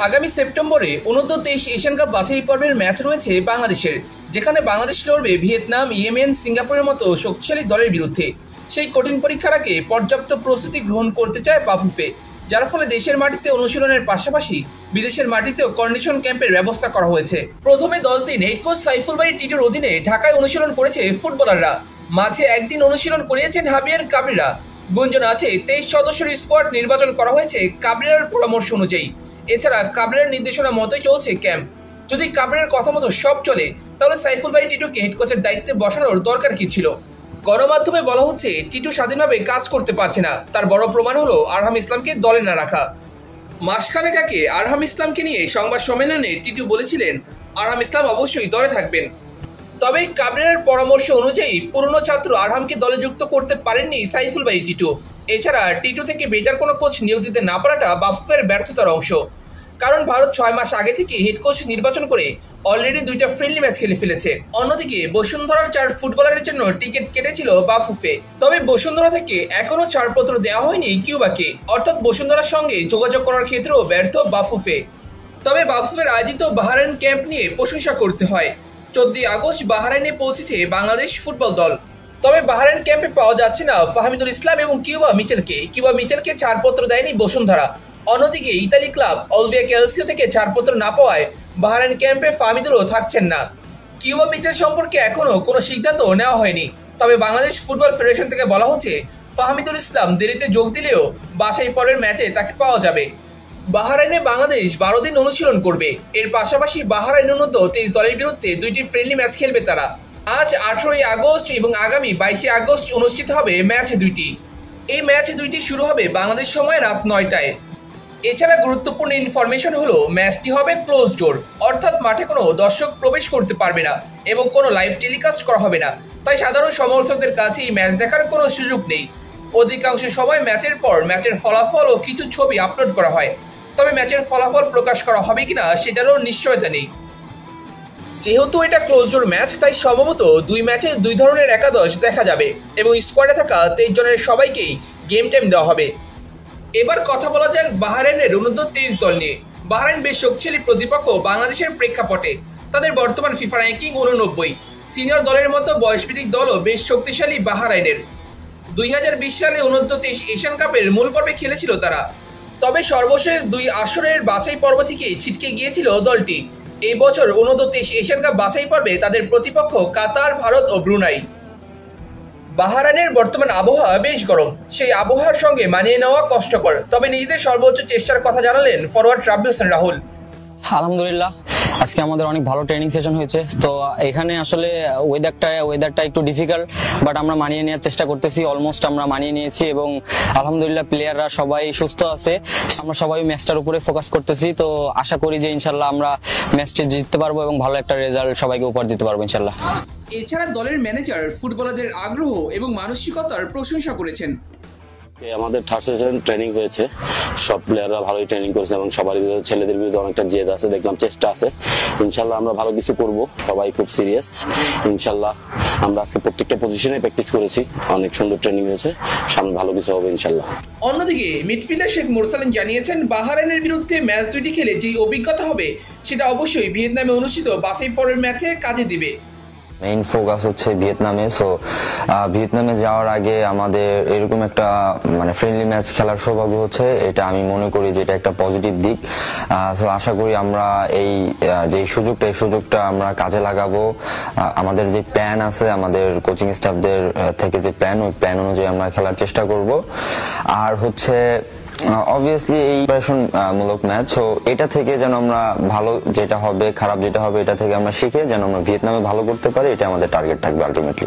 আগামী সেপ্টেম্বরে অনূর্ধ্ব-23 Asian cup বাছাই পর্বের ম্যাচ রয়েছে বাংলাদেশের, যেখানে বাংলাদেশ লড়বে ভিয়েতনাম, ইয়েমেন, সিঙ্গাপুরের মতো শক্তিশালী দলের বিরুদ্ধে। সেই কঠিন পরীক্ষার আগে পর্যাপ্ত প্রস্তুতি গ্রহণ করতে চায় বাফুফে, যার ফলে দেশের মাটিতে অনুশীলনের পাশাপাশি বিদেশের মাটিতেও কন্ডিশন ক্যাম্পের ব্যবস্থা করা হয়েছে। প্রথমে 10 দিন হেড কোচ সাইফুল বারী টিটুর অধীনে ঢাকায় অনুশীলন করেছে ফুটবলাররা। মাঝে একদিন অনুশীলন করিয়েছেন হাবিয়ার কাবরেরা। গুঞ্জন আছে 23 সদস্যের স্কোয়াড নির্বাচন করা হয়েছে কাবরেরার পরামর্শ অনুযায়ী। এছাড়া কাবরেরার নির্দেশনা মতোই চলছে ক্যাম্প। যদি কাবরেরার কথা মতো সব চলে, তাহলে সাইফুল বারী টিটুকে হেড কোচের দায়িত্বে বসানোর দরকার কি ছিল? গণমাধ্যমে বলা হচ্ছে টিটু স্বাধীনভাবে কাজ করতে পারছে না, তার বড় প্রমাণ হলো আরহাম ইসলামকে দলে না রাখা। মাসখানেক আগে আরহাম ইসলামকে নিয়ে সংবাদ সম্মেলনে টিটু বলেছিলেন আরহাম ইসলাম অবশ্যই দলে থাকবেন। তবে কাবরেরার পরামর্শ অনুযায়ী পুরনো ছাত্র আরহামকে দলে যুক্ত করতে পারেননি সাইফুল বারী টিটু। এছাড়া টিটু থেকে বেটার কোনো কোচ নিয়োগ দিতে না পারাটা বাফুফের ব্যর্থতার অংশ। কারণ ভারত 6 মাস আগে থেকে হেড কোচ নির্বাচন করে অলরেডি 2টা ফ্রেন্ডলি ম্যাচ খেলে ফেলেছে। অন্যদিকে বসুন্ধরার 4 ফুটবলারের জন্য টিকিট কেটেছিল বাফুফে। তবে বসুন্ধরা থেকে এখনও ছাড়পত্র দেওয়া হয়নি কিউবাকে, অর্থাৎ বসুন্ধরার সঙ্গে যোগাযোগ করার ক্ষেত্রেও ব্যর্থ বাফুফে। তবে বাফুফের আয়োজিত বাহরাইন ক্যাম্প নিয়ে প্রশংসা করতে হয়। 14 আগস্ট বাহরাইনে পৌঁছেছে বাংলাদেশ ফুটবল দল। তবে বাহরাইন ক্যাম্পে পাওয়া যাচ্ছে না ফাহমিদুল ইসলাম এবং কিউবা মিচেলকে ছাড়পত্র দেয়নি বসুন্ধরা। অন্যদিকে ইতালি ক্লাব অলভিয়া ক্যালসিও থেকে ছাড়পত্র না পাওয়ায় বাহরাইন ক্যাম্পে ফাহমিদুলও থাকছেন না। কিউবা মিচেল সম্পর্কে এখনও কোনো সিদ্ধান্ত নেওয়া হয়নি। তবে বাংলাদেশ ফুটবল ফেডারেশন থেকে বলা হচ্ছে ফাহমিদুল ইসলাম দেরিতে যোগ দিলেও বাছাই পরের ম্যাচে তাকে পাওয়া যাবে। বাহরাইনে বাংলাদেশ 12 দিন অনুশীলন করবে। এর পাশাপাশি বাহরাইন অনূর্ধ্ব-23 দলের বিরুদ্ধে 2টি ফ্রেন্ডলি ম্যাচ খেলবে তারা। আজ 18 আগস্ট এবং আগামী 22 আগস্ট অনুষ্ঠিত হবে ম্যাচ 2টি। এই ম্যাচ 2টি শুরু হবে বাংলাদেশ সময় রাত 9টায়। এছাড়া গুরুত্বপূর্ণ ইনফরমেশন হলো ম্যাচটি হবে ক্লোজ ডোর, অর্থাৎ মাঠে কোনো দর্শক প্রবেশ করতে পারবে না এবং কোনো লাইভ টেলিকাস্ট করা হবে না। তাই সাধারণ সমর্থকদের কাছে এই ম্যাচ দেখার কোনো সুযোগ নেই। অধিকাংশ সময় ম্যাচের পর ম্যাচের ফলাফল ও কিছু ছবি আপলোড করা হয়। তবে ম্যাচের ফলাফল প্রকাশ করা হবে কিনা সেটারও নিশ্চয়তা নেই। যেহেতু এটা ক্লোজ ডোর ম্যাচ, তাই সম্ভবত 2 ম্যাচে 2 ধরনের একাদশ দেখা যাবে এবং স্কোয়াডে থাকা 23 জনের সবাইকেই গেম টাইম দেওয়া হবে। এবার কথা বলা যাক বাহরাইনের অনূর্ধ্ব-23 দল নিয়ে। বাহরাইন বেশ শক্তিশালী প্রতিপক্ষ বাংলাদেশের প্রেক্ষাপটে। তাদের বর্তমান ফিফা র্যাঙ্কিং 89। সিনিয়র দলের মতো বয়সভিত্তিক দলও বেশ শক্তিশালী বাহরাইনের। 2020 সালে অনূর্ধ্ব-23 এশিয়ান কাপের মূল পর্বে খেলেছিল তারা। তবে সর্বশেষ 2 আসরের বাছাই পর্ব থেকেই ছিটকে গিয়েছিল দলটি। এই বছর অনূর্ধ্ব-23 এশিয়ান কাপ বাছাই পর্বে তাদের প্রতিপক্ষ কাতার, ভারত ও ব্রুনাই। বাহরাইনের বর্তমান আবহাওয়া বেশ গরম, সেই আবহাওয়ার সঙ্গে মানিয়ে নেওয়া কষ্টকর। তবে নিজেদের সর্বোচ্চ চেষ্টার কথা জানালেন ফরওয়ার্ড রাব্বি হোসেন রাহুল। আলহামদুলিল্লাহ, আজকে আমাদের অনেক ভালো ট্রেনিং সেশন হয়েছে। তো এখানে আসলে ওয়েদারটা একটু ডিফিকাল্ট, বাট আমরা মানিয়ে নেওয়ার চেষ্টা করতেছি। অলমোস্ট আমরা মানিয়ে নিয়েছি এবং আলহামদুলিল্লাহ প্লেয়াররা সবাই সুস্থ আছে। আমরা সবাই ম্যাচটার উপরে ফোকাস করতেছি। তো আশা করি যে ইনশাল্লাহ আমরা ম্যাচটি জিততে পারবো এবং ভালো একটা রেজাল্ট সবাইকে উপহার দিতে পারবো ইনশাল্লাহ। এছাড়া দলের ম্যানেজার ফুটবলারদের আগ্রহ এবং মানসিকতার প্রশংসা করেছেন। আমাদের থার্ড সেশন ট্রেনিং হয়েছে, সব প্লেয়াররা ভালোই ট্রেনিং করেছে এবং সবার ছেলেদের বিরুদ্ধে অনেকটা জেদ আছে, দেখলাম চেষ্টা আছে। ইনশাল্লাহ আমরা ভালো কিছু করব, সবাই খুব সিরিয়াস। ইনশাল্লাহ আমরা আজকে প্রত্যেকটা পজিশনে প্র্যাকটিস করেছি, অনেক সুন্দর ট্রেনিং হয়েছে, সামনে ভালো কিছু হবে ইনশাল্লাহ। অন্যদিকে মিডফিল্ডার শেখ মুরসালিন জানিয়েছেন বাহরাইনের বিরুদ্ধে ম্যাচ 2টি খেলে যে অভিজ্ঞতা হবে সেটা অবশ্যই ভিয়েতনামে অনুষ্ঠিত বাছাই পর্বের ম্যাচে কাজে দিবে। মেইন ফোকাস হচ্ছে ভিয়েতনামে। সো ভিয়েতনামে যাওয়ার আগে আমাদের এরকম একটা ফ্রেন্ডলি ম্যাচ খেলার সৌভাগ্য হচ্ছে, এটা আমি মনে করি যে এটা একটা পজিটিভ দিক। সো আশা করি আমরা এই সুযোগটা আমরা কাজে লাগাবো। আমাদের যে প্ল্যান আছে, আমাদের কোচিং স্টাফদের থেকে যে ওই প্ল্যান অনুযায়ী আমরা খেলার চেষ্টা করব। আর হচ্ছে অবভিয়াসলি এই প্রিপারেশন মূলক ম্যাচ, সো এটা থেকে যেন আমরা ভালো যেটা হবে, খারাপ যেটা হবে, এটা থেকে আমরা শিখে যেন আমরা ভিয়েতনামে ভালো করতে পারি, এটা আমাদের টার্গেট থাকবে আলটিমেটলি।